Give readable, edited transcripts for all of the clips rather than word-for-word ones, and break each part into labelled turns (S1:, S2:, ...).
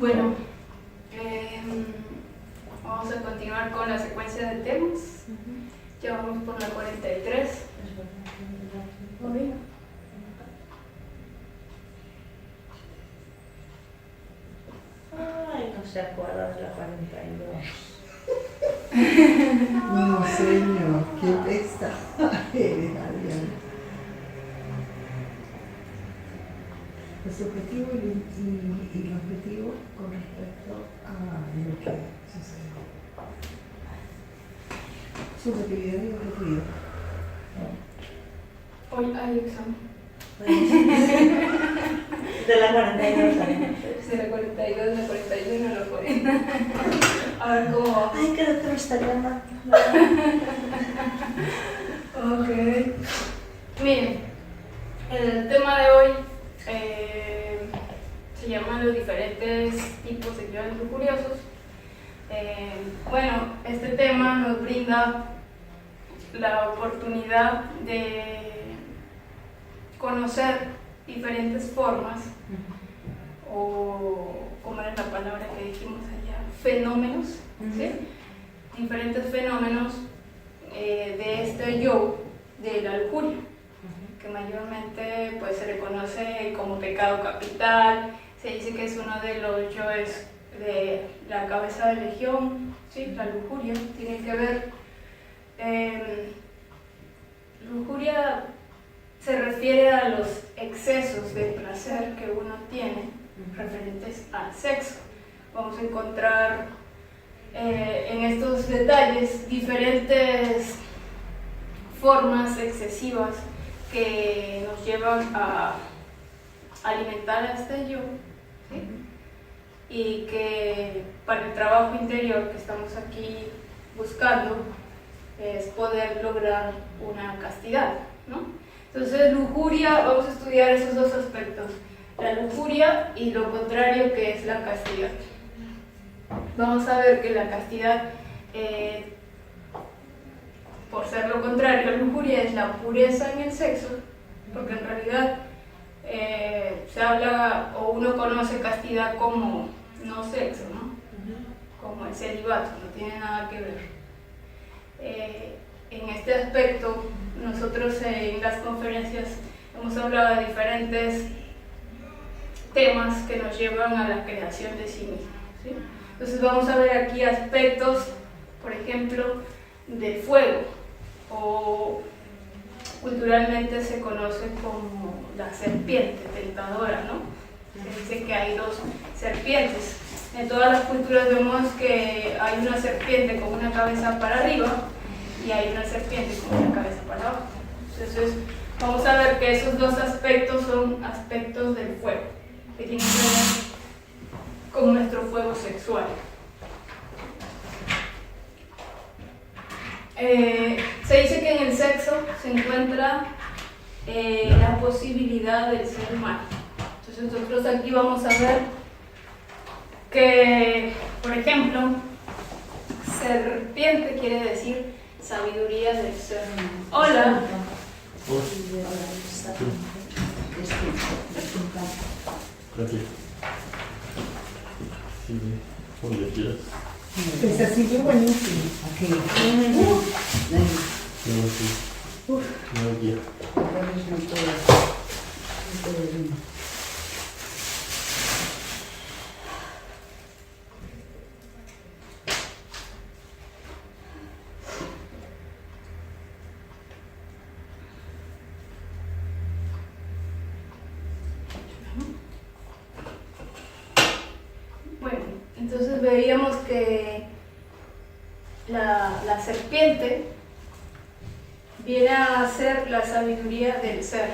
S1: Bueno, vamos a continuar con la secuencia de temas. Ya vamos por la 43.
S2: Ay, no se acuerda de la 42.
S3: No, señor, qué pesta eres, Adriana. Los objetivos y los objetivos con respecto a lo que sucede. Subjetividad y objetividad.
S1: Hoy hay examen.
S2: De la 42 años.
S1: De la 42, la 41 no lo ponen. A ver cómo va.
S2: Ay, que doctor está llamando.
S1: Ok. Miren, el tema de hoy se llama los diferentes tipos de guiones lujuriosos. Bueno, este tema nos brinda la oportunidad de conocer diferentes formas, o como era la palabra que dijimos allá, fenómenos, ¿sí? Diferentes fenómenos de este yo, de la lujuria, que mayormente pues, se le conoce como pecado capital. Se dice que es uno de los yoes de la cabeza de legión, ¿sí? La lujuria tiene que ver. Lujuria se refiere a los excesos de placer que uno tiene referentes al sexo. Vamos a encontrar en estos detalles diferentes formas excesivas que nos llevan a alimentar a este yo, ¿sí? Y que para el trabajo interior que estamos aquí buscando es poder lograr una castidad, ¿no? Entonces, lujuria, vamos a estudiar esos dos aspectos, la lujuria y lo contrario que es la castidad. Vamos a ver que la castidad, por ser lo contrario, la lujuria es la pureza en el sexo, porque en realidad se habla o uno conoce castidad como no sexo, ¿no? Como el celibato, no tiene nada que ver. En este aspecto, nosotros en las conferencias hemos hablado de diferentes temas que nos llevan a la creación de sí mismo, ¿sí? Entonces vamos a ver aquí aspectos, por ejemplo, del fuego, o culturalmente se conoce como la serpiente tentadora, ¿no? Se dice que hay dos serpientes. En todas las culturas vemos que hay una serpiente con una cabeza para arriba y hay una serpiente con una cabeza para abajo. Entonces vamos a ver que esos dos aspectos son aspectos del fuego, que tienen que ver con nuestro fuego sexual. Se dice que en el sexo se encuentra la posibilidad del ser humano. Entonces nosotros aquí vamos a ver que, por ejemplo, serpiente quiere decir sabiduría del ser humano. Hola.
S4: Gracias. Sí, donde quieras.
S3: Pues así yo buenísimo. Aquí.
S4: No, guía.
S1: Bueno, entonces veíamos que la serpiente viene a ser la sabiduría del ser.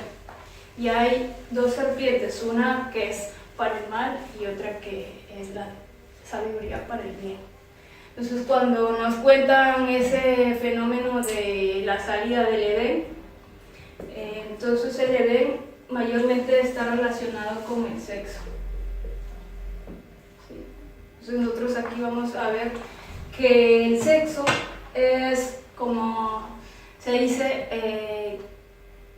S1: Y hay dos serpientes, una que es para el mal y otra que es la sabiduría para el bien. Entonces cuando nos cuentan ese fenómeno de la salida del Edén, entonces el Edén mayormente está relacionado con el sexo. ¿Sí? Entonces nosotros aquí vamos a ver que el sexo es como se dice,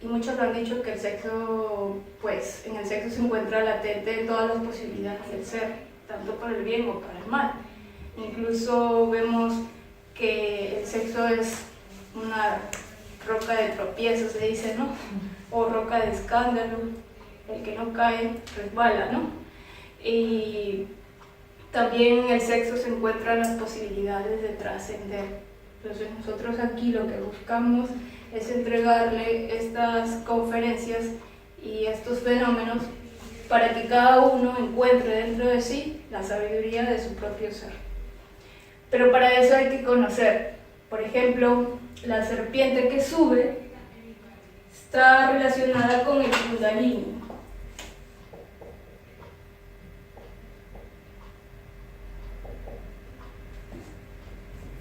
S1: y muchos lo han dicho, que el sexo, pues en el sexo se encuentra latente todas las posibilidades del ser, tanto para el bien o para el mal. Incluso vemos que el sexo es una roca de tropiezo, se dice, ¿no? O roca de escándalo, el que no cae resbala, ¿no? Y también en el sexo se encuentran las posibilidades de trascender. Entonces nosotros aquí lo que buscamos es entregarle estas conferencias y estos fenómenos para que cada uno encuentre dentro de sí la sabiduría de su propio ser. Pero para eso hay que conocer, por ejemplo, la serpiente que sube está relacionada con el Kundalini.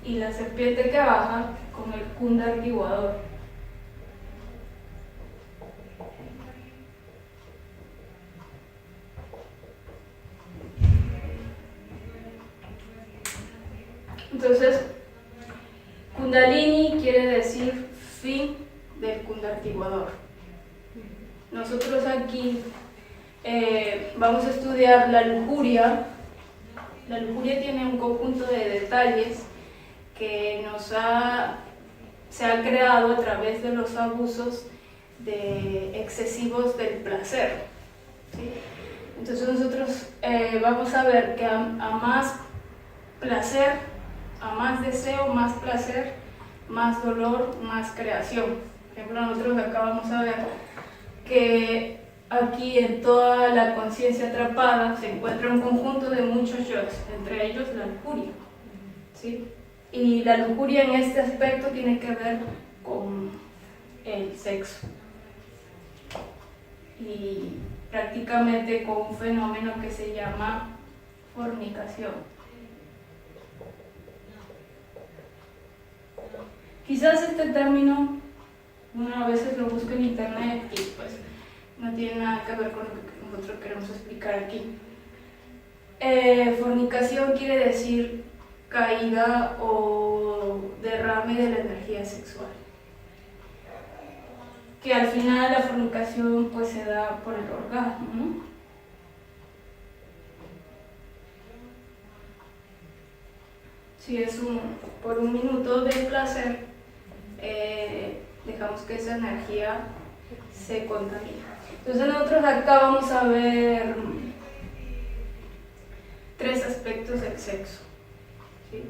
S1: Y la serpiente que baja con el Kundartiguador. Entonces, Kundalini quiere decir fin del Kundartiguador. Nosotros aquí vamos a estudiar la lujuria. La lujuria tiene un conjunto de detalles que se ha creado a través de los abusos excesivos del placer, ¿sí? Entonces nosotros vamos a ver que a más placer, a más deseo, más placer, más dolor, más creación. Por ejemplo, nosotros acá vamos a ver que aquí en toda la conciencia atrapada se encuentra un conjunto de muchos yo's, entre ellos la lujuria, ¿sí? Y la lujuria en este aspecto tiene que ver con el sexo y prácticamente con un fenómeno que se llama fornicación. Quizás este término uno a veces lo busca en internet y pues no tiene nada que ver con lo que nosotros queremos explicar aquí. Fornicación quiere decir caída o derrame de la energía sexual, que al final la fornicación pues se da por el orgasmo, ¿no? Si es por un minuto de placer, dejamos que esa energía se contamine. Entonces nosotros acá vamos a ver 3 aspectos del sexo, ¿sí?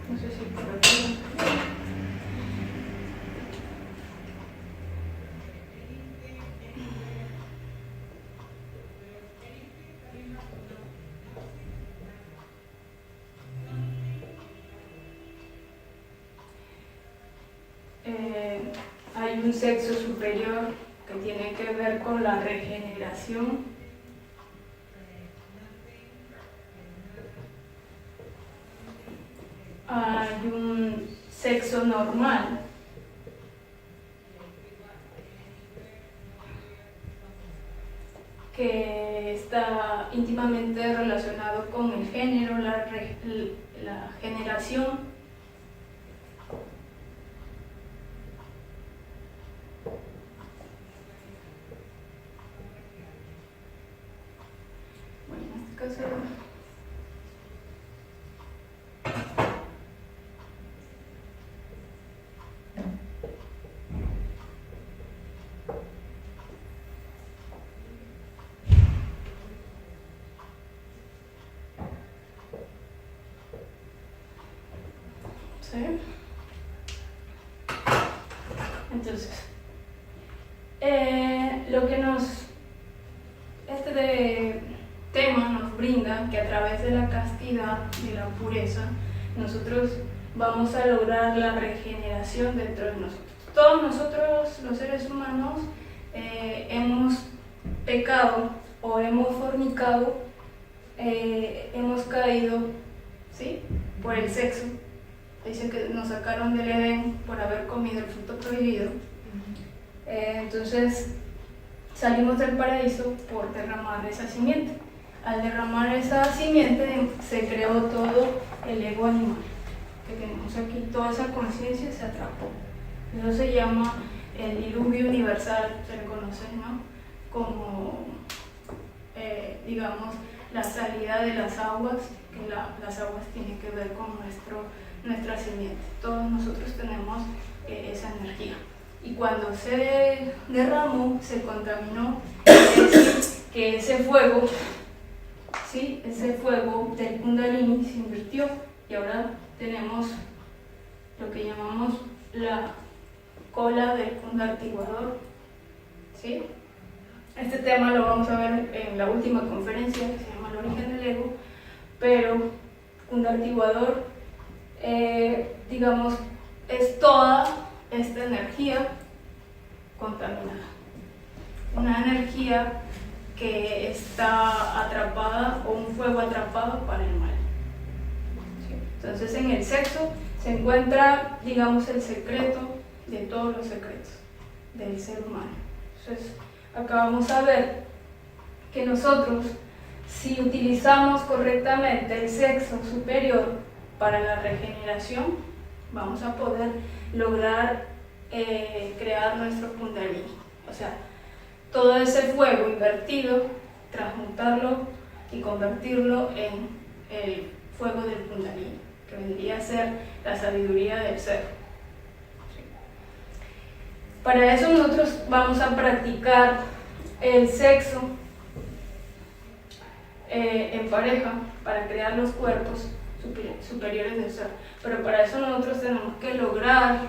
S1: No sé si por aquí. Hay un sexo superior que tiene que ver con la regeneración. Hay un sexo normal que está íntimamente relacionado con el género, la generación. Bueno, en este caso ¿sí? Entonces, lo que este tema nos brinda que a través de la castidad, de la pureza, nosotros vamos a lograr la regeneración dentro de nosotros. Todos nosotros, los seres humanos, hemos pecado o hemos fornicado, hemos caído, ¿sí?, por el sexo. Dicen que nos sacaron del Edén por haber comido el fruto prohibido. Entonces salimos del paraíso por derramar esa simiente. Al derramar esa simiente se creó todo el ego animal que tenemos aquí. Toda esa conciencia se atrapó. Eso se llama el diluvio universal, se le conoce, ¿no?, como digamos, la salida de las aguas, que las aguas tienen que ver con nuestra simiente. Todos nosotros tenemos esa energía. Y cuando se derramó, se contaminó, es decir, que ese fuego, ¿sí? Ese fuego del Kundalini se invirtió y ahora tenemos lo que llamamos la cola del Kundartiguador, ¿sí? Este tema lo vamos a ver en la última conferencia que se llama El origen del ego, pero Kundartiguador, digamos, es toda esta energía contaminada, una energía que está atrapada o un fuego atrapado para el mal. ¿Sí? Entonces en el sexo se encuentra, digamos, el secreto de todos los secretos del ser humano. Entonces acá vamos a ver que nosotros, si utilizamos correctamente el sexo superior para la regeneración, vamos a poder lograr crear nuestro Kundalini. O sea, todo ese fuego invertido, transmutarlo y convertirlo en el fuego del Kundalini, que vendría a ser la sabiduría del ser. ¿Sí? Para eso nosotros vamos a practicar el sexo en pareja para crear los cuerpos superiores del ser. Pero para eso nosotros tenemos que lograr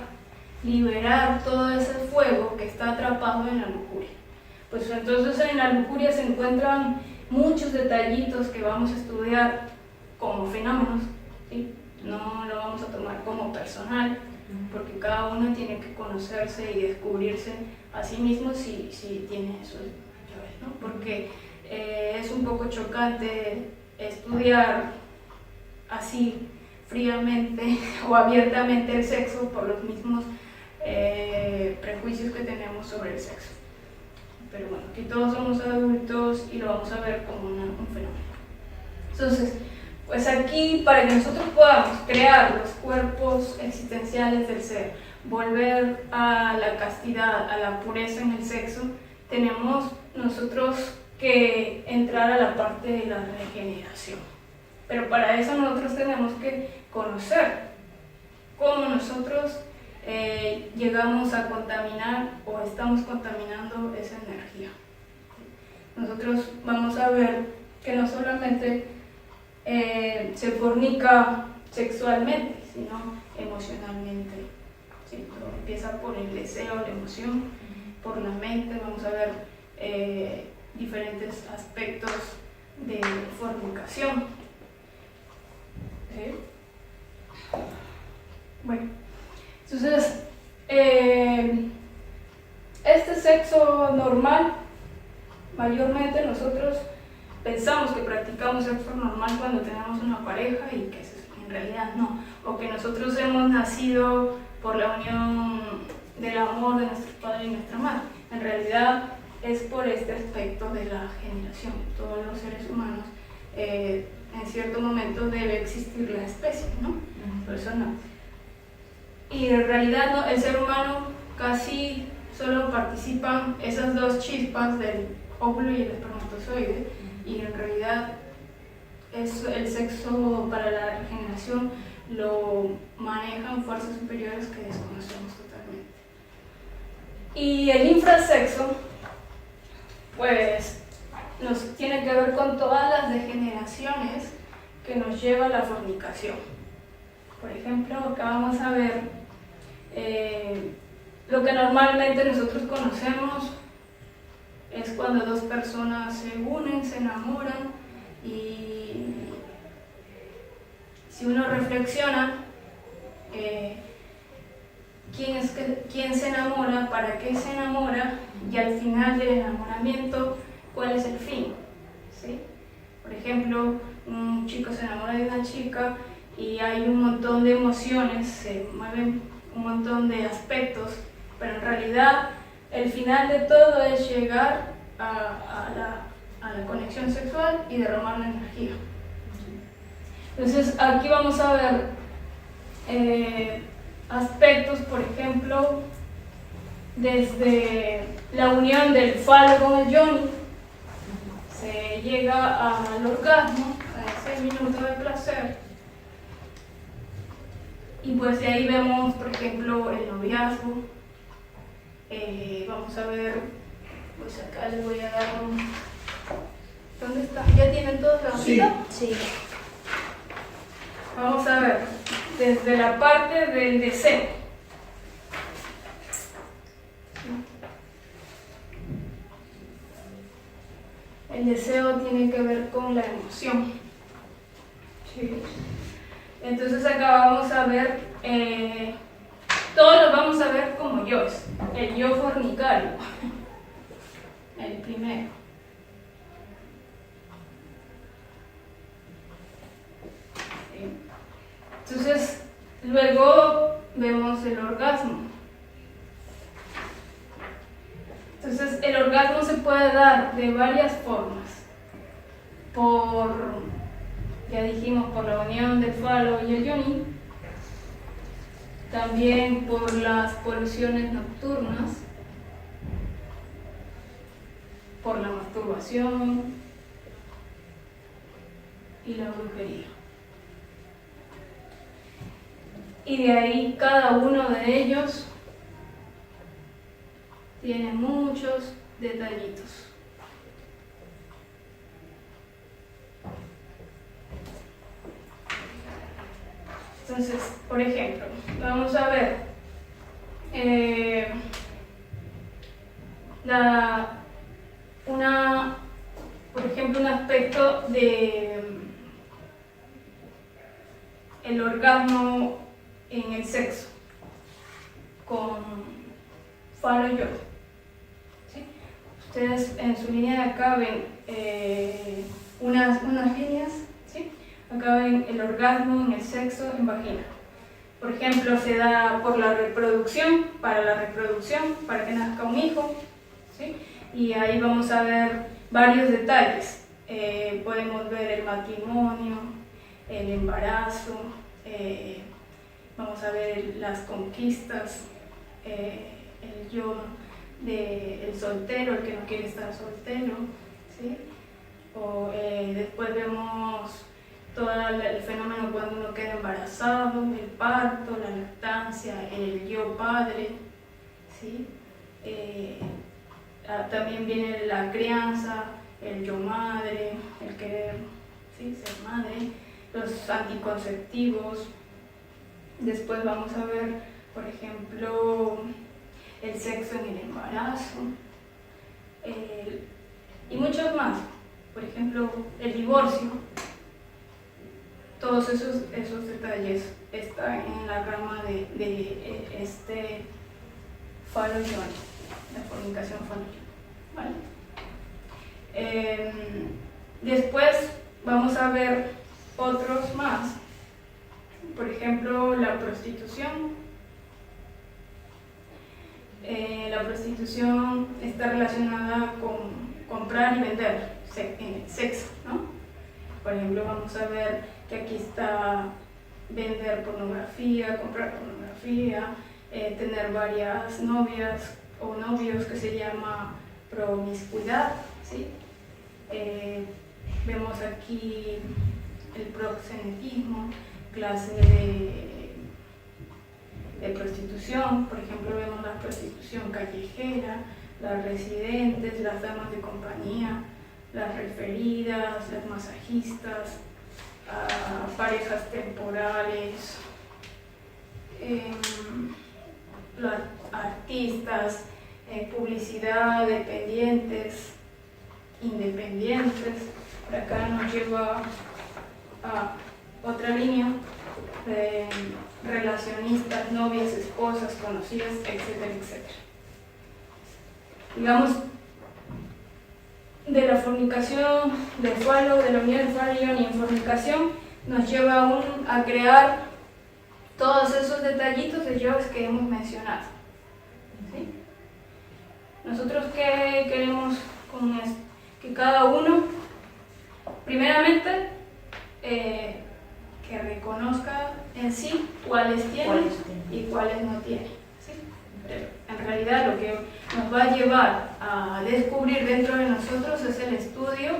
S1: liberar todo ese fuego que está atrapado en la lujuria. Pues entonces en la lujuria se encuentran muchos detallitos que vamos a estudiar como fenómenos, ¿sí? No lo vamos a tomar como personal, porque cada uno tiene que conocerse y descubrirse a sí mismo si tiene esos llaves, ¿no? Porque es un poco chocante estudiar así fríamente o abiertamente el sexo por los mismos prejuicios que tenemos sobre el sexo. Pero bueno, aquí todos somos adultos y lo vamos a ver como un fenómeno. Entonces, pues aquí, para que nosotros podamos crear los cuerpos existenciales del ser, volver a la castidad, a la pureza en el sexo, tenemos nosotros que entrar a la parte de la regeneración. Pero para eso nosotros tenemos que conocer cómo nosotros llegamos a contaminar o estamos contaminando esa energía. Nosotros vamos a ver que no solamente se fornica sexualmente, sino emocionalmente. ¿Sí? Todo empieza por el deseo, la emoción, por la mente. Vamos a ver diferentes aspectos de fornicación. ¿Sí? Bueno, entonces este sexo normal, mayormente nosotros pensamos que practicamos sexo normal cuando tenemos una pareja y que en realidad no, o que nosotros hemos nacido por la unión del amor de nuestros padres y nuestra madre. En realidad es por este aspecto de la generación. Todos los seres humanos en cierto momento debe existir la especie, ¿no? Por eso no. Y en realidad no, el ser humano casi solo participan esas dos chispas del óvulo y el espermatozoide, y en realidad es el sexo para la regeneración lo manejan fuerzas superiores que desconocemos totalmente. Y el infrasexo, pues nos tiene que ver con todas las degeneraciones que nos lleva a la fornicación. Por ejemplo, acá vamos a ver lo que normalmente nosotros conocemos es cuando dos personas se unen, se enamoran, y si uno reflexiona quién se enamora, para qué se enamora, y al final del enamoramiento, ¿cuál es el fin? ¿Sí? Por ejemplo, un chico se enamora de una chica y hay un montón de emociones, se mueven un montón de aspectos, pero en realidad el final de todo es llegar a la conexión sexual y derramar la energía. Entonces aquí vamos a ver aspectos, por ejemplo, desde la unión del falo con el yoni, ¿sí? se llega al orgasmo, a ese minuto de placer. Y pues de ahí vemos, por ejemplo, el noviazgo. Vamos a ver, pues acá les voy a dar un... ¿Dónde está? ¿Ya tienen todos la hojita?
S2: Sí.
S1: Vamos a ver, desde la parte del deseo. El deseo tiene que ver con la emoción. ¿Sí? Entonces acá vamos a ver, todos los vamos a ver como yoes. El yo fornicario, el primero. ¿Sí? Entonces, luego vemos el orgasmo. Entonces, el orgasmo se puede dar de varias formas. Ya dijimos, por la unión del falo y el yoni. También por las poluciones nocturnas. Por la masturbación y la brujería. Y de ahí cada uno de ellos tiene muchos detallitos. Entonces, por ejemplo, vamos a ver por ejemplo, un aspecto de el orgasmo en el sexo con falo y yo. ¿Sí? Ustedes en su línea de acá ven unas líneas, ¿sí? Acá ven el orgasmo en el sexo en vagina. Por ejemplo, se da por la reproducción, para que nazca un hijo, ¿sí? Y ahí vamos a ver varios detalles. Podemos ver el matrimonio, el embarazo, vamos a ver las conquistas, el yo del soltero, el que no quiere estar soltero, ¿sí? O después vemos todo el fenómeno cuando uno queda embarazado, el parto, la lactancia, el yo padre, ¿sí? También viene la crianza, el yo madre, el querer, ¿sí? Ser madre, los anticonceptivos. Después vamos a ver, por ejemplo, el sexo en el embarazo y muchos más. Por ejemplo, el divorcio. Todos esos detalles están en la rama de este falo yoni, la fornicación falo yoni, ¿vale? Después vamos a ver otros más. Por ejemplo, la prostitución. La prostitución está relacionada con comprar y vender sexo, ¿no? Por ejemplo, vamos a ver que aquí está vender pornografía, comprar pornografía, tener varias novias o novios, que se llama promiscuidad, ¿sí? Vemos aquí el proxenetismo, clase de prostitución. Por ejemplo, vemos la prostitución callejera, las residentes, las damas de compañía, las referidas, las masajistas, parejas temporales, los artistas, publicidad, dependientes, independientes. Por acá nos lleva a otra línea de relacionistas, novias, esposas, conocidas, etcétera, etcétera. Digamos, de la fornicación del falo, de la unión del falo y yoni en fornicación, nos lleva a crear todos esos detallitos de yoes que hemos mencionado. ¿Sí? Nosotros, ¿qué queremos con esto? Que cada uno, primeramente, que reconozca en sí cuáles tiene y cuáles no tiene. ¿Sí? Pero en realidad lo que nos va a llevar a descubrir dentro de nosotros es el estudio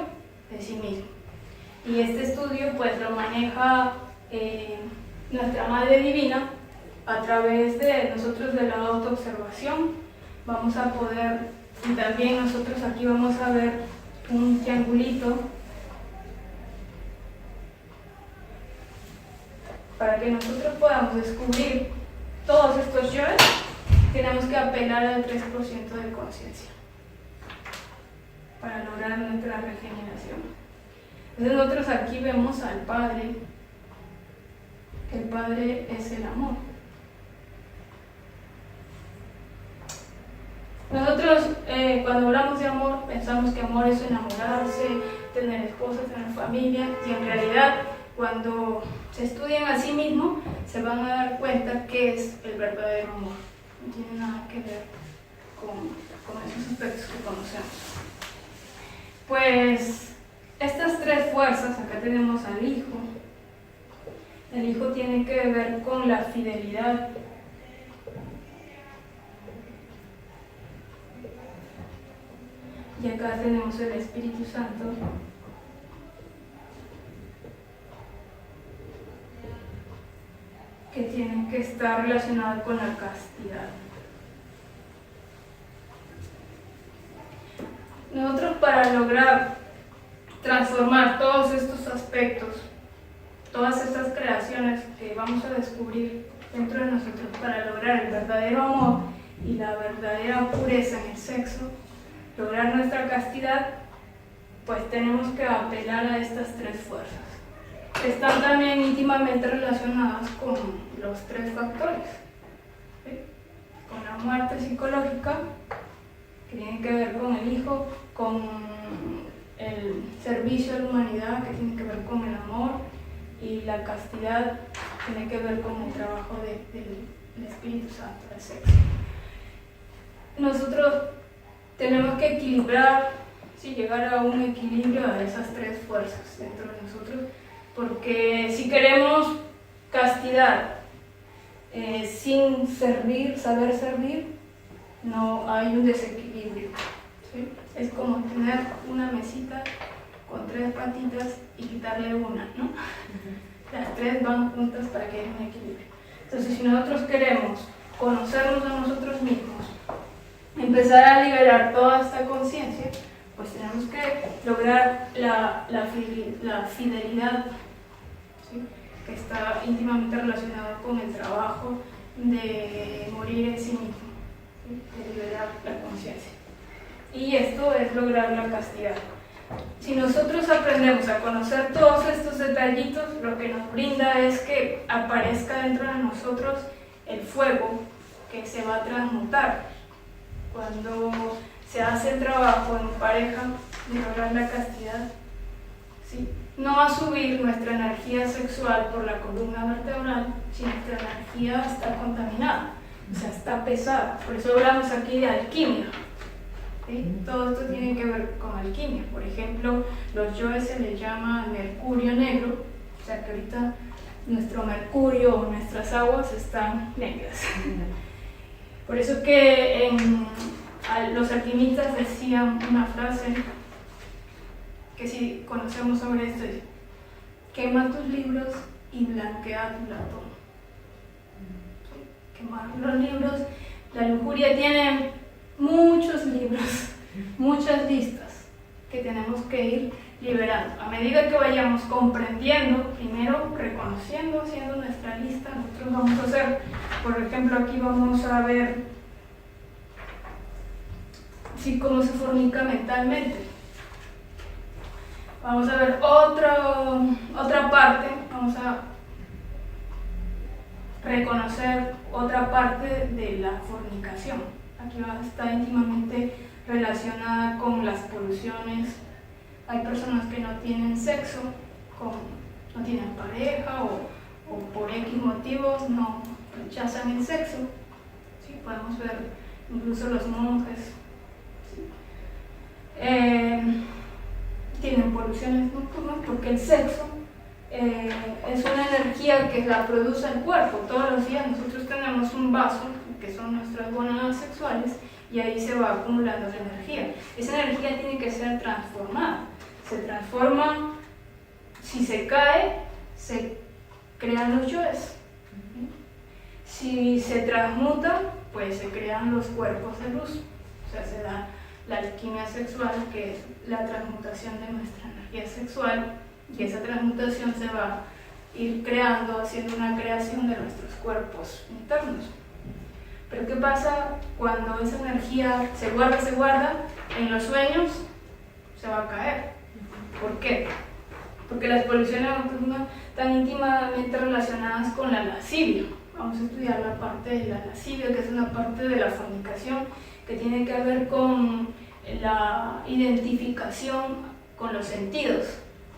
S1: de sí mismo. Y este estudio pues lo maneja nuestra Madre Divina a través de nosotros de la autoobservación. Vamos a poder, y también nosotros aquí vamos a ver un triangulito para que nosotros podamos descubrir todos estos yoes. Tenemos que apelar al 3% de conciencia para lograr nuestra regeneración. Entonces nosotros aquí vemos al Padre, que el Padre es el amor. Nosotros cuando hablamos de amor pensamos que amor es enamorarse, tener esposa, tener familia, y en realidad cuando se estudian a sí mismos se van a dar cuenta que es el verdadero amor. No tiene nada que ver con esos aspectos que conocemos. Pues estas tres fuerzas, acá tenemos al Hijo. El Hijo tiene que ver con la fidelidad. Y acá tenemos el Espíritu Santo. Que tiene que estar relacionado con la castidad. Nosotros para lograr transformar todos estos aspectos, todas estas creaciones que vamos a descubrir dentro de nosotros para lograr el verdadero amor y la verdadera pureza en el sexo, lograr nuestra castidad, pues tenemos que apelar a estas tres fuerzas. Están también íntimamente relacionadas con los tres factores, ¿sí? Con la muerte psicológica, que tiene que ver con el Hijo, con el servicio a la humanidad, que tiene que ver con el amor, y la castidad tiene que ver con el trabajo del Espíritu Santo, del sexo. Nosotros tenemos que equilibrar, sí, llegar a un equilibrio de esas tres fuerzas dentro de nosotros, porque si queremos castidad sin servir, saber servir, no hay un desequilibrio, ¿sí? Es como tener una mesita con tres patitas y quitarle una, ¿no? Las tres van juntas para que haya un equilibrio. Entonces, si nosotros queremos conocernos a nosotros mismos, empezar a liberar toda esta conciencia, pues tenemos que lograr la fidelidad, ¿sí? Que está íntimamente relacionado con el trabajo de morir en sí mismo, ¿sí? De liberar la conciencia. Y esto es lograr la castidad. Si nosotros aprendemos a conocer todos estos detallitos, lo que nos brinda es que aparezca dentro de nosotros el fuego que se va a transmutar. Cuando se hace el trabajo en pareja de lograr la castidad, ¿sí? No va a subir nuestra energía sexual por la columna vertebral si nuestra energía está contaminada, o sea, está pesada. Por eso hablamos aquí de alquimia, ¿sí? Todo esto tiene que ver con alquimia. Por ejemplo, los yoes se les llama mercurio negro, o sea que ahorita nuestro mercurio o nuestras aguas están negras. Por eso que los alquimistas decían una frase que si conocemos sobre esto, es: quema tus libros y blanquea tu latón. Quemar los libros. La lujuria tiene muchos libros, muchas listas que tenemos que ir liberando. A medida que vayamos comprendiendo, primero reconociendo, haciendo nuestra lista, nosotros vamos a hacer, por ejemplo, aquí vamos a ver cómo se fornica mentalmente. Vamos a ver otra parte, vamos a reconocer otra parte de la fornicación. Aquí está íntimamente relacionada con las poluciones. Hay personas que no tienen sexo, no tienen pareja o por X motivos no rechazan el sexo. ¿Sí? Podemos ver incluso los monjes. ¿Sí? Tienen poluciones nocturnas porque el sexo es una energía que la produce el cuerpo. Todos los días nosotros tenemos un vaso, que son nuestras gónadas sexuales, y ahí se va acumulando la energía. Esa energía tiene que ser transformada. se transforma, si se cae, se crean los yoes. Si se transmuta, pues se crean los cuerpos de luz. O sea, se da la alquimia sexual, que es la transmutación de nuestra energía sexual, y esa transmutación se va a ir creando, haciendo una creación de nuestros cuerpos internos. Pero ¿qué pasa cuando esa energía se guarda? En los sueños se va a caer. ¿Por qué? Porque las poluciones nocturnas están íntimamente relacionadas con la lascivia. Vamos a estudiar la parte de la lascivia, que es una parte de la fornicación que tiene que ver con la identificación con los sentidos.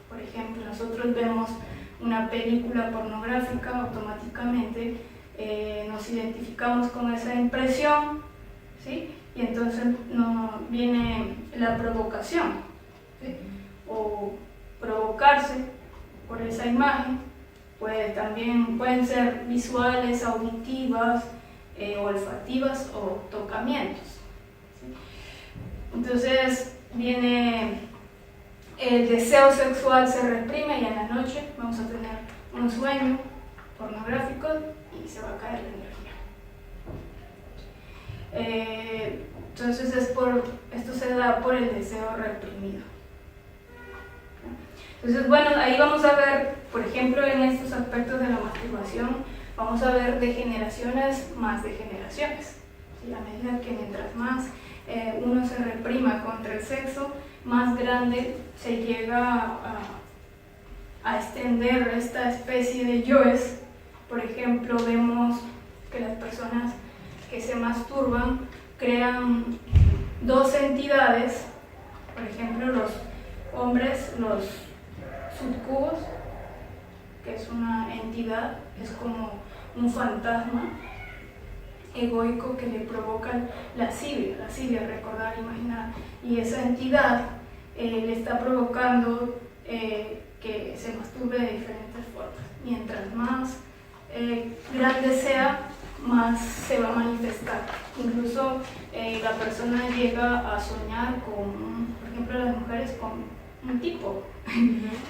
S1: Por ejemplo, nosotros vemos una película pornográfica, automáticamente nos identificamos con esa impresión, ¿sí? Y entonces viene la provocación, ¿sí? O provocarse por esa imagen. También pueden ser visuales, auditivas, olfativas o tocamientos, ¿sí? Entonces viene el deseo sexual, se reprime, y en la noche vamos a tener un sueño pornográfico y se va a caer la energía. Entonces esto se da por el deseo reprimido. Entonces, bueno, ahí vamos a ver, por ejemplo, en estos aspectos de la masturbación, vamos a ver degeneraciones más degeneraciones. ¿Sí? A medida que mientras más uno se reprima contra el sexo, más grande se llega a extender esta especie de yoes. Por ejemplo, vemos que las personas que se masturban crean dos entidades. Por ejemplo, los hombres, los subcubos, que es una entidad, es como un fantasma egoico que le provoca lascivia, recordar, imaginar, y esa entidad le está provocando que se masturbe de diferentes formas. Mientras más grande sea, más se va a manifestar. Incluso la persona llega a soñar con, por ejemplo, las mujeres con un tipo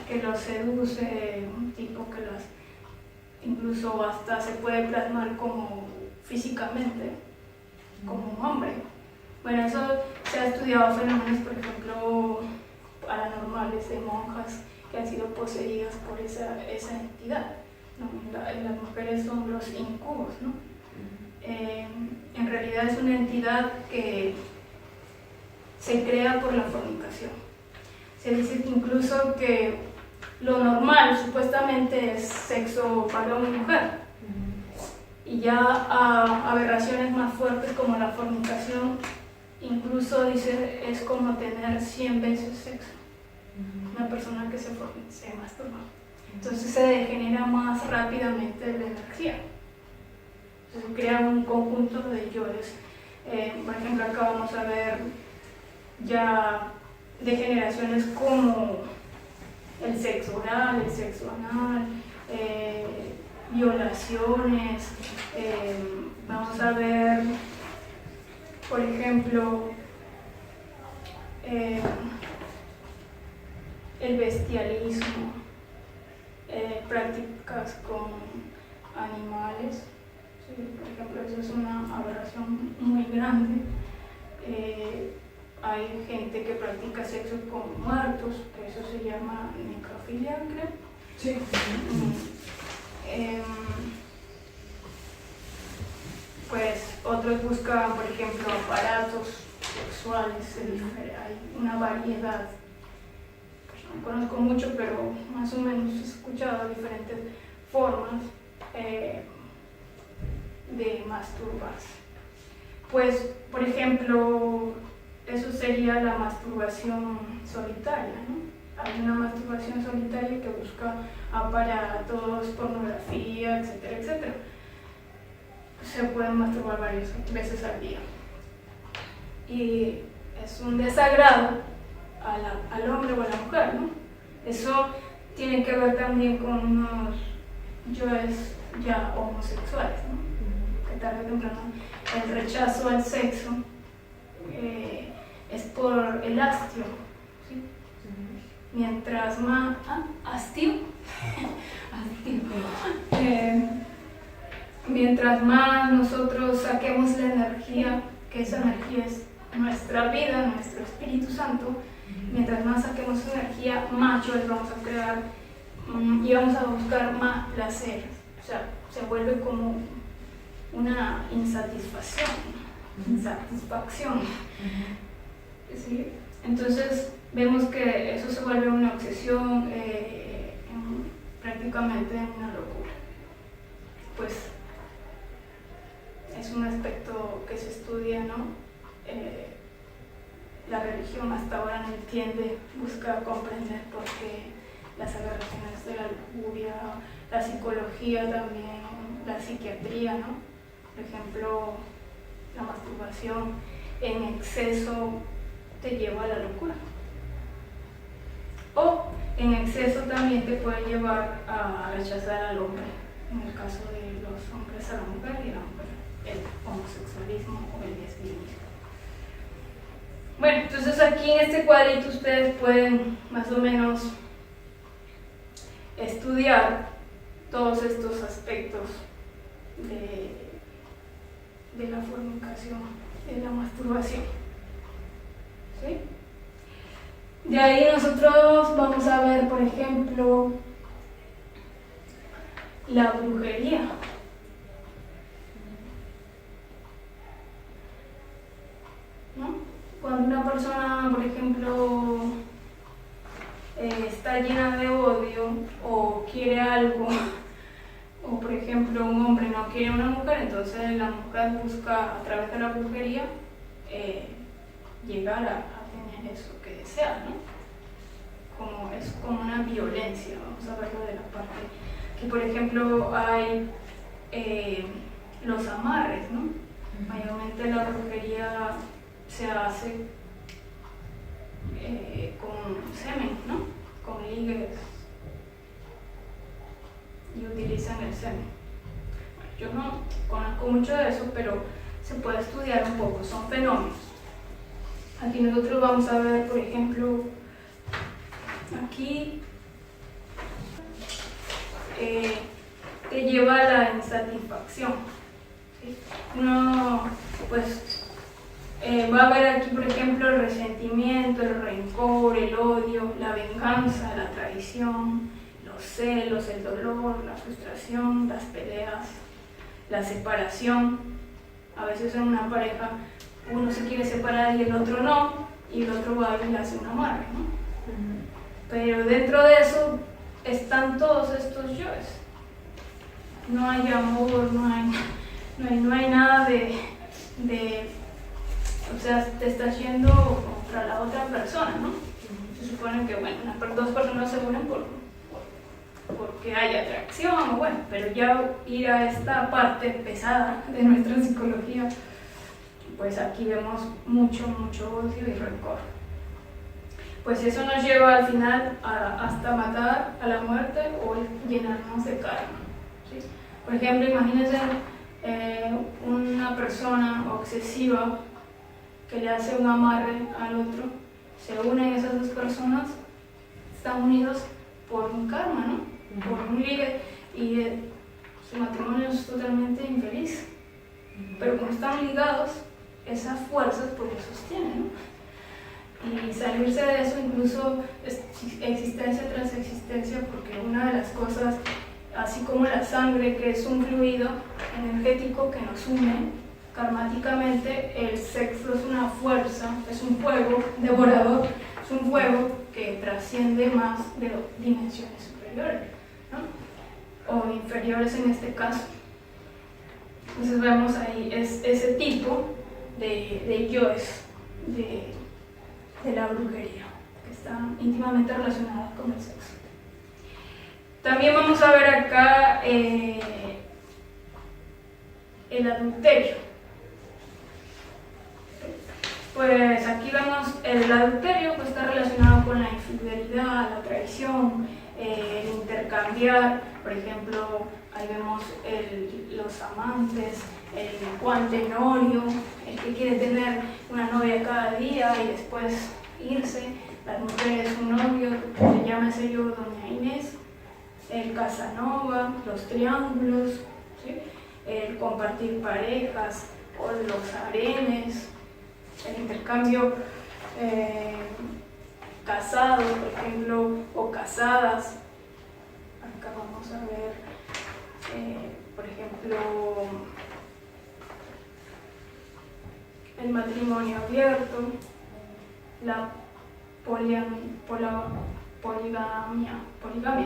S1: que los seduce, un tipo que las, incluso hasta se puede plasmar como físicamente, como un hombre. Bueno, eso se ha estudiado fenómenos, por ejemplo, paranormales de monjas que han sido poseídas por esa entidad, ¿no? Las mujeres son los incubos, ¿no? En realidad es una entidad que se crea por la fornicación. Se dice que incluso que lo normal supuestamente es sexo varón y mujer, y ya a aberraciones más fuertes como la fornicación, incluso dice es como tener 100 veces sexo. Una persona que se masturba, entonces se degenera más rápidamente la energía. Entonces crea un conjunto de yoes. Por ejemplo, acá vamos a ver ya degeneraciones como el sexo oral, el sexo anal, violaciones. Vamos a ver, por ejemplo, el bestialismo, prácticas con animales. Sí, por ejemplo, eso es una aberración muy grande. Hay gente que practica sexo con muertos, que eso se llama necrofilia, creo.
S3: Sí.
S1: Pues otros buscan, por ejemplo, aparatos sexuales. Hay una variedad. No conozco mucho, pero más o menos he escuchado diferentes formas de masturbarse. Pues, por ejemplo, eso sería la masturbación solitaria, ¿no? Hay una masturbación solitaria que busca aparatos, pornografía, etcétera, etcétera. Se pueden masturbar varias veces al día. Y es un desagrado al hombre o a la mujer, ¿no? Eso tiene que ver también con unos yoes ya homosexuales, ¿no? Que tarde o temprano el rechazo al sexo es por el hastio, ¿sí? mientras más... hastío. Mientras más nosotros saquemos la energía, que esa energía es nuestra vida, nuestro Espíritu Santo, mientras más saquemos esa energía, más joy vamos a crear y vamos a buscar más placer. O sea, se vuelve como una insatisfacción. ¿Sí? Entonces vemos que eso se vuelve una obsesión, prácticamente una locura. Pues es un aspecto que se estudia, ¿no? La religión hasta ahora no entiende, busca comprender por qué las aberraciones de la lujuria, la psicología también, la psiquiatría, ¿no? Por ejemplo, la masturbación en exceso te lleva a la locura. O en exceso también te puede llevar a rechazar al hombre, en el caso de los hombres a la mujer y la mujer el homosexualismo o el lesbianismo. Bueno, entonces aquí en este cuadrito ustedes pueden más o menos estudiar todos estos aspectos de la fornicación, de la masturbación. ¿Sí? De ahí nosotros vamos a ver, por ejemplo, la brujería. ¿No? Cuando una persona, por ejemplo, está llena de odio o quiere algo, o por ejemplo un hombre no quiere una mujer, entonces la mujer busca a través de la brujería llegar a tener eso que desea, ¿no? Es como una violencia, vamos a verlo de la parte que por ejemplo hay los amarres, ¿no? Mayormente la brujería se hace con semen, ¿no? Con ligues y utilizan el semen. Yo no conozco mucho de eso, pero se puede estudiar un poco, son fenómenos. Aquí nosotros vamos a ver, por ejemplo, aquí te lleva a la insatisfacción. ¿Sí? Uno, pues, va a ver aquí, por ejemplo, el resentimiento, el rencor, el odio, la venganza, la traición, los celos, el dolor, la frustración, las peleas, la separación. A veces en una pareja uno se quiere separar y el otro no, y el otro va y le hace un amarre, ¿no? Pero dentro de eso están todos estos yoes. No hay amor, no hay nada de o sea, te estás yendo contra la otra persona, ¿no? Se supone que, bueno, dos personas se unen porque hay atracción, bueno, pero ya ir a esta parte pesada de nuestra psicología, pues aquí vemos mucho odio y rencor. Pues eso nos lleva al final hasta matar, a la muerte o llenarnos de karma, ¿sí? Por ejemplo, imagínense una persona obsesiva que le hace un amarre al otro, se unen esas dos personas, están unidos por un karma, ¿no? Por un ligue, y su matrimonio es totalmente infeliz. Pero como están ligados, esas fuerzas pues lo sostienen, ¿no? Y salirse de eso incluso es existencia tras existencia, porque una de las cosas, así como la sangre, que es un fluido energético que nos une karmáticamente, el sexo es una fuerza, es un fuego devorador, es un fuego que trasciende más de dimensiones superiores, ¿no? O inferiores en este caso. Entonces vemos ahí ese tipo de yoes de la brujería, que están íntimamente relacionadas con el sexo. También vamos a ver acá el adulterio. Pues aquí vemos el adulterio, pues está relacionado con la infidelidad, la traición, el intercambiar. Por ejemplo, ahí vemos los amantes, el Juan Tenorio, el que quiere tener una novia cada día y después irse, las mujeres un novio, se llama ese yo Doña Inés, el Casanova, los triángulos, ¿sí? El compartir parejas o los harenes, el intercambio casado, por ejemplo, o casadas. Acá vamos a ver, por ejemplo, el matrimonio abierto, la poligamia,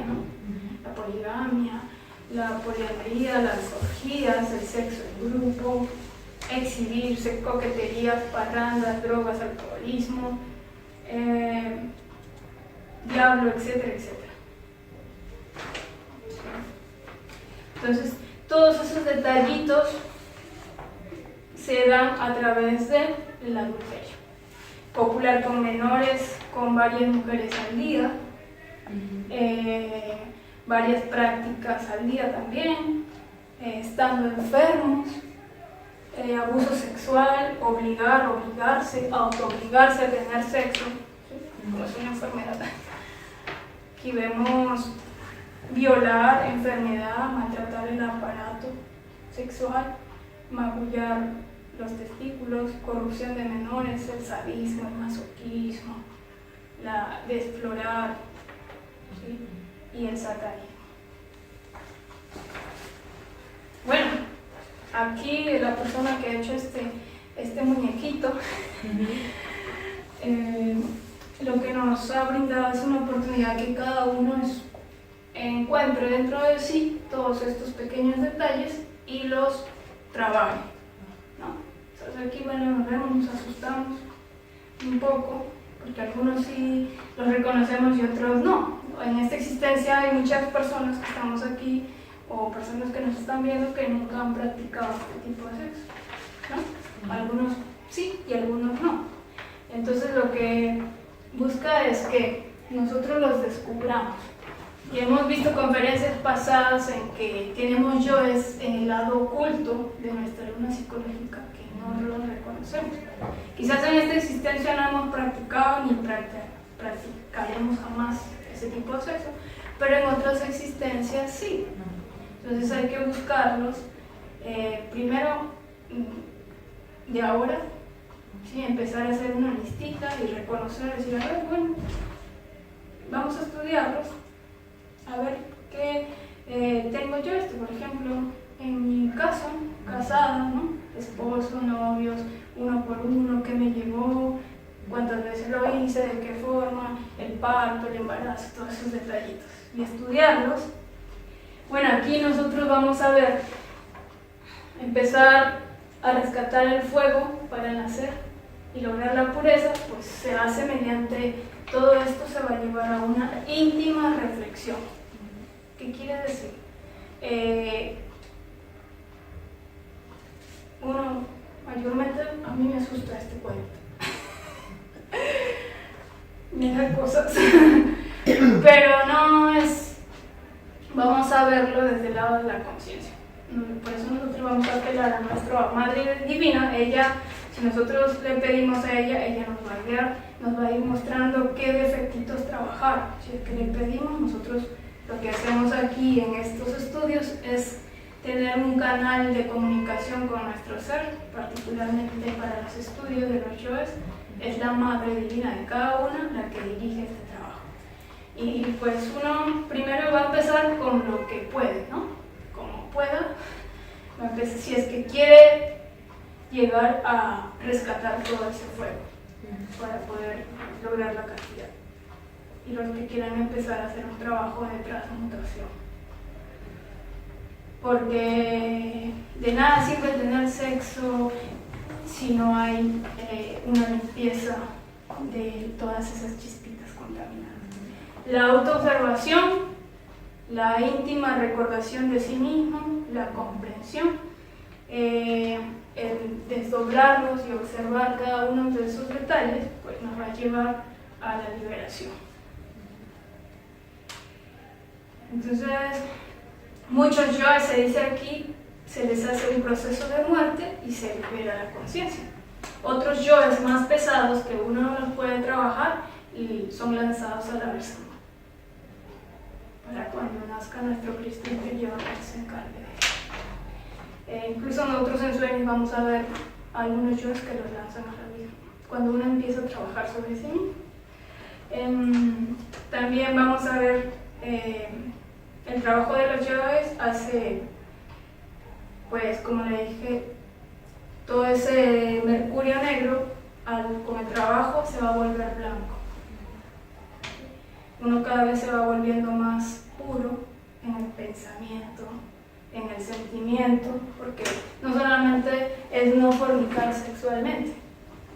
S1: ¿no? La poligamia, la poliandría, las orgías, el sexo en grupo, exhibirse, coqueterías, parrandas, drogas, alcoholismo, diablo, etcétera, etcétera. Entonces, todos esos detallitos se dan a través del adulterio. Copular con menores, con varias mujeres al día, varias prácticas al día también, estando enfermos, abuso sexual, obligarse, autoobligarse a tener sexo, ¿sí? Como es una enfermedad. Aquí vemos violar, enfermedad, maltratar el aparato sexual, magullar los testículos, corrupción de menores, el sadismo, el masoquismo, la desflorar, ¿sí? Y el satanismo. Bueno, aquí la persona que ha hecho este muñequito, lo que nos ha brindado es una oportunidad que cada uno encuentre dentro de sí todos estos pequeños detalles y los trabaje, ¿no? Entonces aquí, bueno, nos vemos, nos asustamos un poco, porque algunos sí los reconocemos y otros no. En esta existencia hay muchas personas que estamos aquí, o personas que nos están viendo, que nunca han practicado este tipo de sexo, ¿no? Algunos sí y algunos no. Entonces lo que busca es que nosotros los descubramos. Y hemos visto conferencias pasadas en que tenemos yoes en el lado oculto de nuestra luna psicológica que no lo reconocemos. Quizás en esta existencia no hemos practicado ni practicaremos jamás ese tipo de sexo, pero en otras existencias sí. Entonces hay que buscarlos primero de ahora, ¿sí? Empezar a hacer una listita y reconocer, decir, a ver, bueno, vamos a estudiarlos, a ver qué tengo yo por ejemplo, en mi caso, casada, ¿no? Esposo, novios, uno por uno, qué me llevó, cuántas veces lo hice, de qué forma, el parto, el embarazo, todos esos detallitos, y estudiarlos. Bueno, aquí nosotros vamos a ver, empezar a rescatar el fuego para nacer y lograr la pureza, pues se hace mediante, todo esto se va a llevar a una íntima reflexión. ¿Qué quiere decir? Uno, mayormente, a mí me asusta este cuento. Me da cosas, pero no es, vamos a verlo desde el lado de la conciencia. Por eso nosotros vamos a apelar a nuestra Madre Divina. Ella, si nosotros le pedimos a ella nos va a guiar, nos va a ir mostrando qué defectitos trabajar. Si es que le pedimos, nosotros lo que hacemos aquí en estos estudios es tener un canal de comunicación con nuestro ser, particularmente para los estudios de los yoes. Es la Madre Divina de cada una la que dirige este trabajo. Y pues uno primero va a empezar con lo que puede, ¿no? Como pueda, va a empezar, si es que quiere llegar a rescatar todo ese fuego para poder lograr la castidad. Y los que quieran empezar a hacer un trabajo de transmutación. Porque de nada sirve tener sexo si no hay una limpieza de todas esas chispitas contaminadas. La autoobservación, la íntima recordación de sí mismo, la comprensión, el desdoblarlos y observar cada uno de esos detalles, pues nos va a llevar a la liberación. Entonces, muchos yoes, se dice aquí, se les hace un proceso de muerte y se libera la conciencia. Otros yoes más pesados que uno no los puede trabajar, y son lanzados al abismo, para cuando nazca nuestro Cristo interior, Él se encargue de él. Incluso nosotros en sueños vamos a ver algunos yoes que los lanzan al abismo, cuando uno empieza a trabajar sobre sí mismo. También vamos a ver el trabajo de los yoes hace, pues como le dije, todo ese mercurio negro con el trabajo se va a volver blanco. Uno cada vez se va volviendo más puro en el pensamiento, en el sentimiento, porque no solamente es no fornicar sexualmente,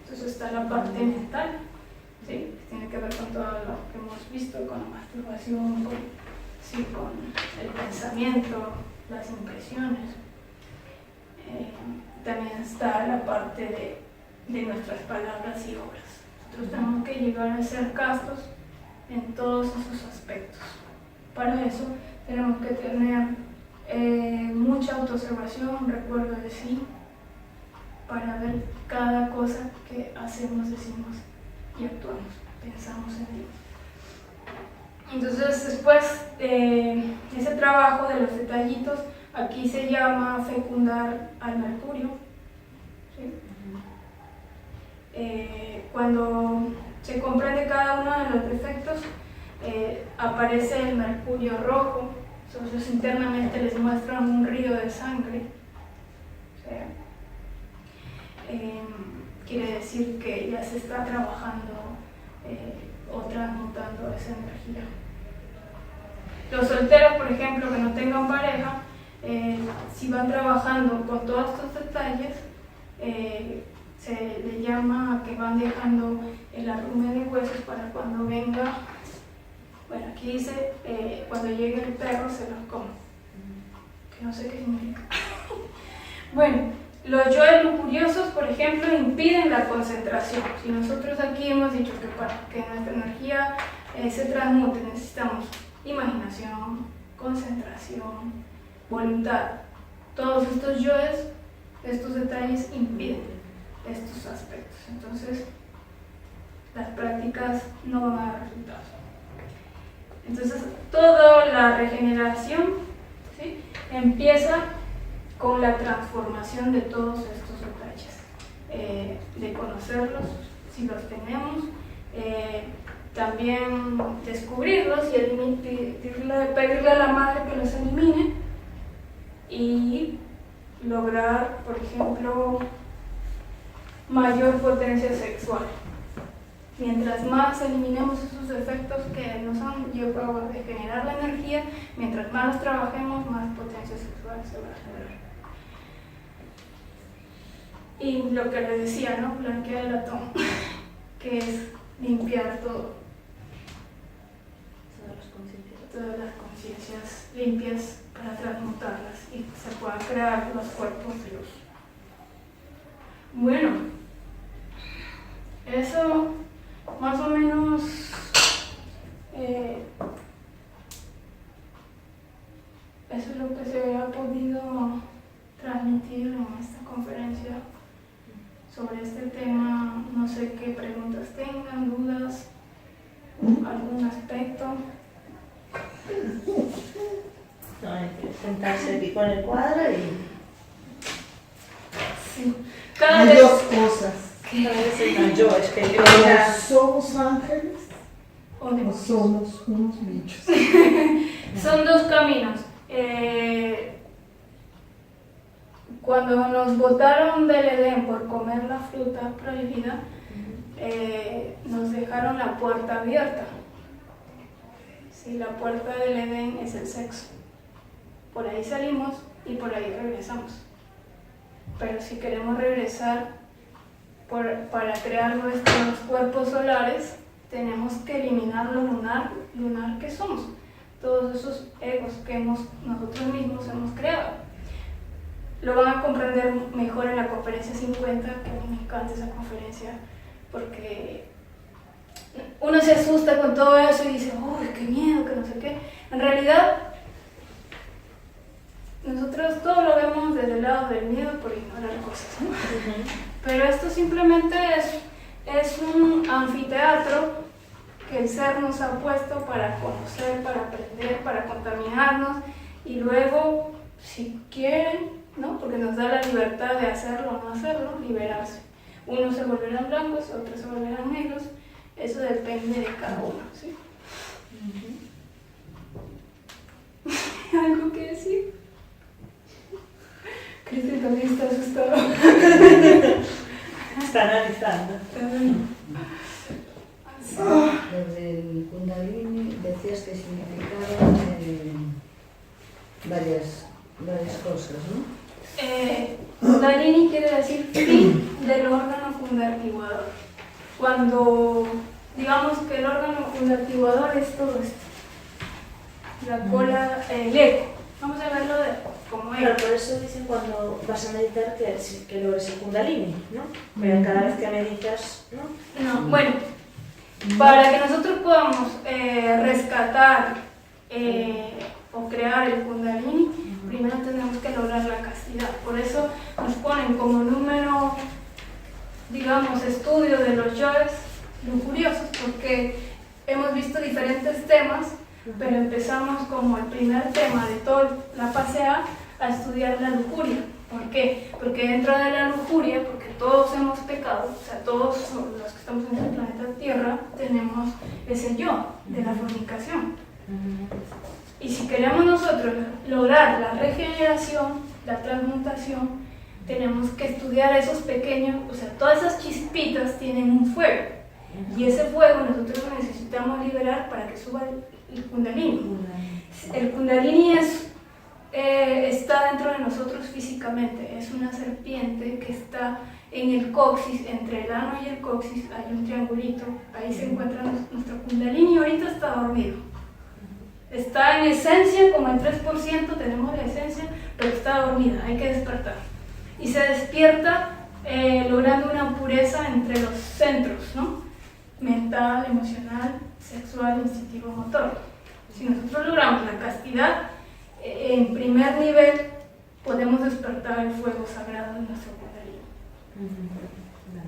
S1: entonces está la parte mental, ¿sí? Que tiene que ver con todo lo que hemos visto, con la masturbación, con el pensamiento, las impresiones. También está la parte de nuestras palabras y obras. Nosotros tenemos que llegar a ser castos en todos esos aspectos. Para eso tenemos que tener mucha autoobservación, un recuerdo de sí, para ver cada cosa que hacemos, decimos y actuamos, pensamos en Dios. Entonces, después de ese trabajo de los detallitos, aquí se llama fecundar al mercurio, ¿sí? Cuando se comprende cada uno de los defectos, aparece el mercurio rojo, entonces internamente les muestran un río de sangre, ¿sí? Quiere decir que ya se está trabajando o transmutando esa energía. Los solteros, por ejemplo, que no tengan pareja, si van trabajando con todos estos detalles, se le llama que van dejando el arrume de huesos para cuando venga, bueno, aquí dice, cuando llegue el perro se los come, que no sé qué significa. Bueno, los yoes lujuriosos, por ejemplo, impiden la concentración. Si nosotros aquí hemos dicho que para que nuestra energía se transmute necesitamos imaginación, concentración, voluntad. Todos estos yoes, estos detalles impiden estos aspectos. Entonces, las prácticas no van a dar resultados. Entonces, toda la regeneración, ¿sí?, empieza con la transformación de todos estos detalles, de conocerlos, si los tenemos, también descubrirlos y pedirle a la madre que los elimine y lograr, por ejemplo, mayor potencia sexual. Mientras más eliminemos esos defectos que nos han llevado a degenerar la energía, mientras más los trabajemos, más potencia sexual se va a generar. Y lo que les decía, ¿no? Blanquear el átomo, que es limpiar todo. Todas las conciencias limpias para transmutarlas y se puedan crear los cuerpos de luz. Bueno, eso más o menos eso es lo que se ha podido transmitir en esta conferencia sobre este tema. No sé qué preguntas tengan, dudas, algún aspecto.
S2: No, hay que sentarse aquí con el cuadro y...
S1: Sí.
S3: Hay dos cosas.
S2: No, yo, es que yo
S3: ¿O
S2: ya...
S3: somos ángeles
S1: O
S3: o somos unos bichos?
S1: Son dos caminos. Cuando nos botaron del Edén por comer la fruta prohibida, nos dejaron la puerta abierta. Sí, la puerta del Edén es el sexo. Por ahí salimos y por ahí regresamos. Pero si queremos regresar para crear nuestros cuerpos solares, tenemos que eliminar lo lunar que somos. Todos esos egos que nosotros mismos hemos creado. Lo van a comprender mejor en la conferencia 50, que a mí me encanta esa conferencia, porque uno se asusta con todo eso y dice, uy, qué miedo, que no sé qué. En realidad, nosotros todo lo vemos desde el lado del miedo por ignorar cosas, ¿no? Pero esto simplemente es un anfiteatro que el ser nos ha puesto para conocer, para aprender, para contaminarnos y luego, si quieren, ¿no? Porque nos da la libertad de hacerlo o no hacerlo, liberarse. Unos se volverán blancos, otros se volverán negros, eso depende de cada uno, ¿sí? ¿Algo que decir? Cristian también está asustado.
S2: Está analizando.
S3: Lo del Kundalini decías que significaba varias cosas, ¿no?
S1: Kundalini quiere decir fin del órgano fundartiguador. Cuando digamos que el órgano fundartiguador es todo esto, la cola, el eco, vamos a verlo como
S2: Claro,
S1: eco.
S2: por eso dicen cuando vas a meditar que logres el Kundalini, ¿no? Pero cada vez que meditas, ¿no?
S1: No, bueno, para que nosotros podamos rescatar o crear el Kundalini, primero tenemos que lograr la castidad. Por eso nos ponen como número, digamos, estudio de los yoes lujuriosos, porque hemos visto diferentes temas, pero empezamos como el primer tema de toda la fase A estudiar la lujuria. ¿Por qué? Porque dentro de la lujuria, porque todos hemos pecado, o sea, todos los que estamos en el planeta Tierra tenemos ese yo de la fornicación. Y si queremos nosotros lograr la regeneración, la transmutación, tenemos que estudiar esos pequeños, o sea, todas esas chispitas tienen un fuego. Y ese fuego nosotros lo necesitamos liberar para que suba el Kundalini. El Kundalini está dentro de nosotros físicamente, es una serpiente que está en el coxis, entre el ano y el coxis hay un triangulito, ahí se encuentra nuestro Kundalini y ahorita está dormido. Está en esencia, como el 3% tenemos la esencia, pero está dormida, hay que despertar. Y se despierta logrando una pureza entre los centros, ¿no? Mental, emocional, sexual, instintivo, motor. Si nosotros logramos la castidad, en primer nivel podemos despertar el fuego sagrado de nuestro Kundalini.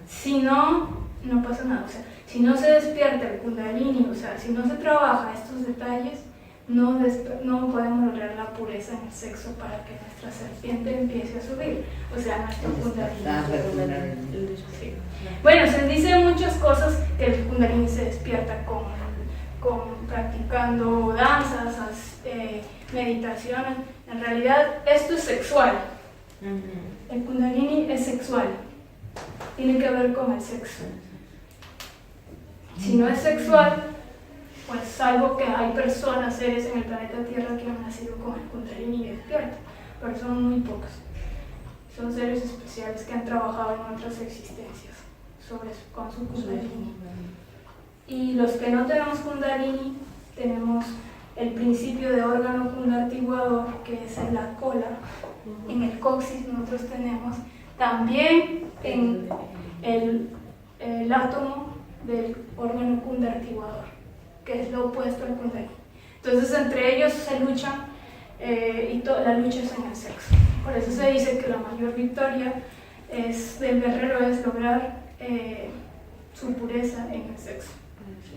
S1: Si no, no pasa nada. O sea, si no se despierta el Kundalini, o sea, si no se trabaja estos detalles, no podemos lograr la pureza en el sexo para que nuestra serpiente empiece a subir, o sea, nuestro Kundalini. Sí. Bueno, se dicen muchas cosas que el Kundalini se despierta con practicando danzas, meditaciones. En realidad esto es sexual. El Kundalini es sexual, tiene que ver con el sexo. Si no es sexual, pues salvo que hay personas, seres en el planeta Tierra que han nacido con el Kundalini despierto, pero son muy pocos. Son seres especiales que han trabajado en otras existencias con su Kundalini. Y los que no tenemos Kundalini, tenemos el principio de órgano fundartiguador, que es en la cola, en el coxis nosotros tenemos, también en el átomo del órgano fundartiguador, que es lo opuesto al Kundalini. Entonces entre ellos se luchan y la lucha es en el sexo. Por eso se dice que la mayor victoria del guerrero es lograr su pureza en el sexo,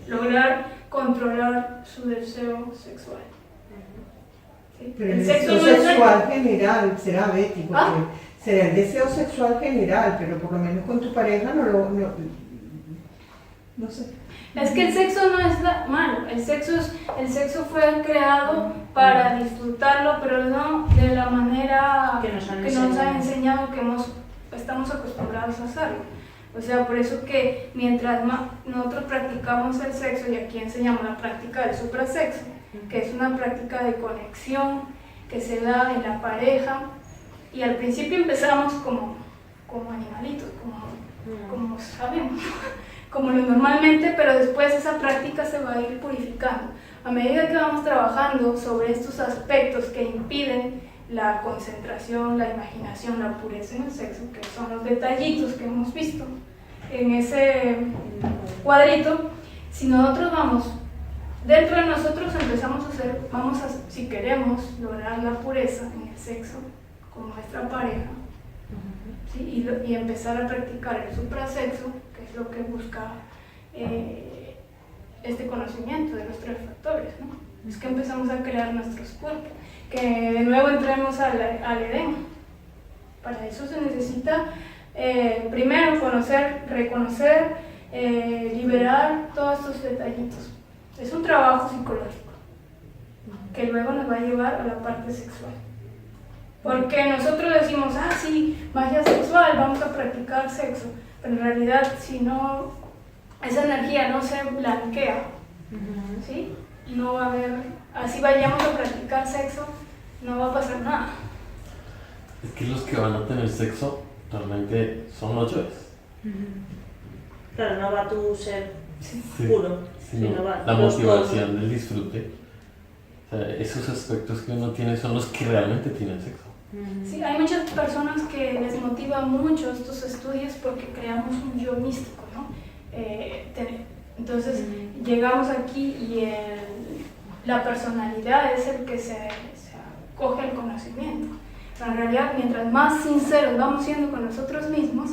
S1: lograr controlar su deseo sexual. ¿Sí?
S3: Pero el
S1: sexo
S3: deseo
S1: no es
S3: sexual general será, Betty, porque
S1: ¿Ah?
S3: será el deseo sexual general, pero por lo menos con tu pareja no sé.
S1: Es que el sexo no es malo, el sexo fue creado para disfrutarlo, pero no de la manera que nos han enseñado, que estamos acostumbrados a hacerlo. O sea, por eso que mientras más nosotros practicamos el sexo, y aquí enseñamos la práctica del suprasexo, que es una práctica de conexión que se da en la pareja, y al principio empezamos como animalitos, como sabemos, como lo normalmente, pero después esa práctica se va a ir purificando. A medida que vamos trabajando sobre estos aspectos que impiden la concentración, la imaginación, la pureza en el sexo, que son los detallitos que hemos visto en ese cuadrito, si nosotros dentro de nosotros empezamos a hacer, si queremos lograr la pureza en el sexo con nuestra pareja, ¿sí? y empezar a practicar el suprasexo, que es lo que busca este conocimiento de los tres factores, ¿no? Es que empezamos a crear nuestros cuerpos, que de nuevo entremos al Edén. Para eso se necesita primero conocer, reconocer, liberar todos estos detallitos. Es un trabajo psicológico que luego nos va a llevar a la parte sexual. Porque nosotros decimos, ah, sí, magia sexual, vamos a practicar sexo. Pero en realidad, si no, esa energía no se blanquea, ¿sí? No va a haber, así vayamos a practicar sexo, no va a pasar nada.
S4: Es que los que van a tener sexo realmente son los yoes.
S2: Claro, no va tu ser
S4: Sí.
S2: puro,
S4: Sino
S2: sino va
S4: la
S2: los
S4: motivación del disfrute. O sea, esos aspectos que uno tiene son los que realmente tienen sexo.
S1: Sí, hay muchas personas que les motiva mucho estos estudios porque creamos un yo místico, ¿no? Entonces llegamos aquí y la personalidad es el que se coge el conocimiento. Pero en realidad, mientras más sinceros vamos siendo con nosotros mismos,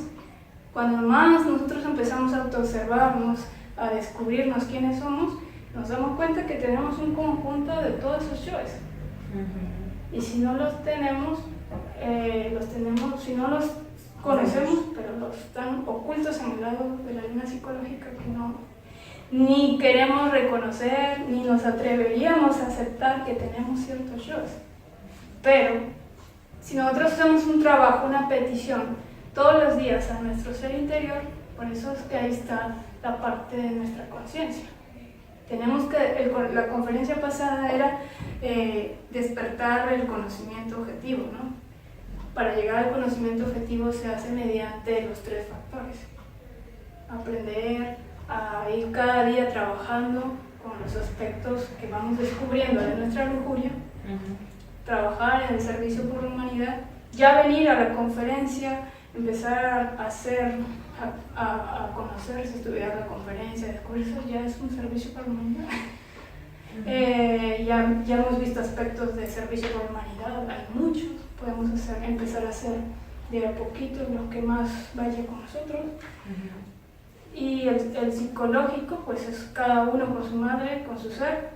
S1: cuando más nosotros empezamos a autoobservarnos, a descubrirnos quiénes somos, nos damos cuenta que tenemos un conjunto de todos esos yoes. Y si no los tenemos, si no los conocemos, pero los están ocultos en el lado de la línea psicológica que no, ni queremos reconocer, ni nos atreveríamos a aceptar que tenemos ciertos yoes. Pero si nosotros hacemos un trabajo, una petición, todos los días a nuestro ser interior, por eso es que ahí está la parte de nuestra conciencia. Tenemos que, la conferencia pasada era despertar el conocimiento objetivo, ¿no? Para llegar al conocimiento objetivo se hace mediante los tres factores. Aprender a ir cada día trabajando con los aspectos que vamos descubriendo de nuestra lujuria, trabajar en el servicio por la humanidad, ya venir a la conferencia, empezar a hacer, a conocerse, estudiar la conferencia, descubrir eso ya es un servicio para la humanidad. Ya hemos visto aspectos de servicio por la humanidad, hay muchos, podemos empezar a hacer de a poquito lo que más vaya con nosotros. Y el psicológico, pues es cada uno con su madre, con su ser.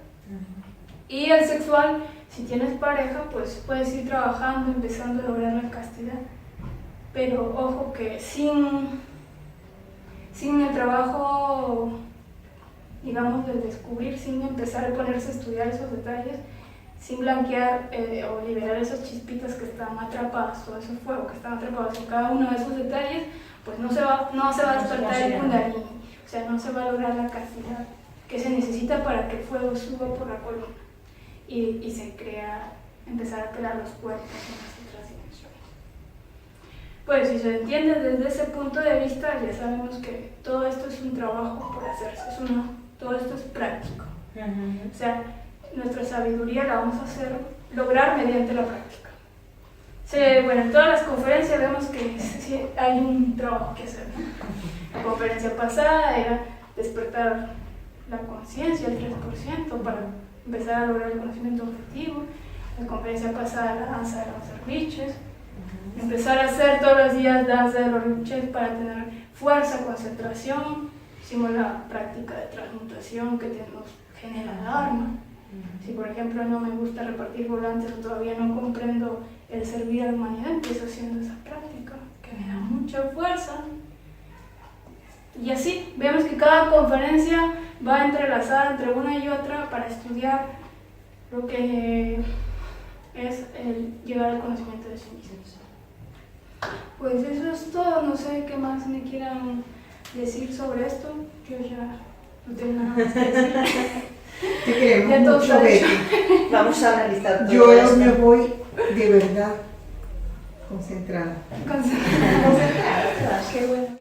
S1: Y el sexual, si tienes pareja, pues puedes ir trabajando, empezando a lograr la castidad. Pero ojo que sin el trabajo, digamos, de descubrir, sin empezar a ponerse a estudiar esos detalles, sin blanquear o liberar esas chispitas que están atrapadas, todo ese fuego que están atrapados en cada uno de esos detalles, pues no se va a despertar el Kundalini, o sea, no se va a lograr la castidad que se necesita para que el fuego suba por la columna y se empezar a crear los cuerpos en las otras dimensiones. Pues si se entiende desde ese punto de vista, ya sabemos que todo esto es un trabajo por hacerse, todo esto es práctico. O sea, nuestra sabiduría la vamos a lograr mediante la práctica. Bueno, en todas las conferencias vemos que sí hay un trabajo que hacer, ¿no? La conferencia pasada era despertar la conciencia, el 3%, para empezar a lograr el conocimiento objetivo. La conferencia pasada, la danza de los derviches. Empezar a hacer todos los días danza de los derviches para tener fuerza, concentración. Hicimos la práctica de transmutación que nos genera Dharma. Si por ejemplo no me gusta repartir volantes o todavía no comprendo el servir a la humanidad, empiezo haciendo esa práctica que me da mucha fuerza. Y así, vemos que cada conferencia va entrelazada entre una y otra para estudiar lo que es el llegar al conocimiento de sí mismo. Pues eso es todo, no sé qué más me quieran decir sobre esto, yo ya no tengo nada más que decir.
S3: Te queremos mucho, Betty.
S2: Vamos a analizar todo
S3: Yo
S2: esto.
S3: me voy de verdad concentrada.
S1: Concentrada.
S2: Qué bueno.